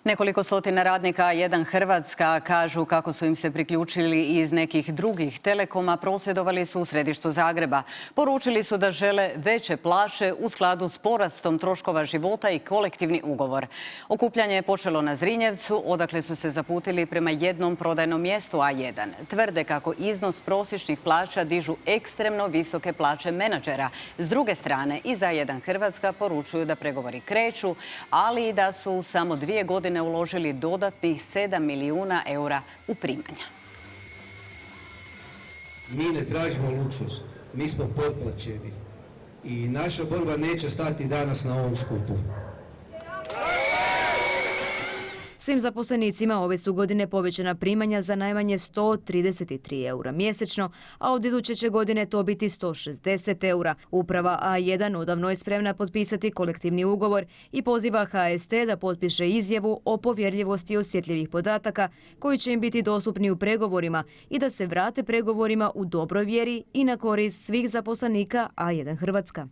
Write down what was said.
Nekoliko stotina radnika A1 Hrvatska kažu kako su im se priključili iz nekih drugih telekoma, prosvjedovali su u središtu Zagreba. Poručili su da žele veće plaće u skladu s porastom troškova života i kolektivni ugovor. Okupljanje je počelo na Zrinjevcu, odakle su se zaputili prema jednom prodajnom mjestu A1. Tvrde kako iznos prosječnih plaća dižu ekstremno visoke plaće menadžera. S druge strane, iz A1 Hrvatska poručuju da pregovori kreću, ali i da su samo 2 godine uložili dodatnih 7 milijuna eura u primanja. Mi ne tražimo luksuz, mi smo potplaćeni i naša borba neće stati danas na ovom skupu. Svim zaposlenicima ove su godine povećana primanja za najmanje 133 eura mjesečno, a od iduće će godine to biti 160 eura. Uprava A1 odavno je spremna potpisati kolektivni ugovor i poziva HST da potpiše izjavu o povjerljivosti osjetljivih podataka koji će im biti dostupni u pregovorima i da se vrate pregovorima u dobroj vjeri i na korist svih zaposlenika A1 Hrvatska.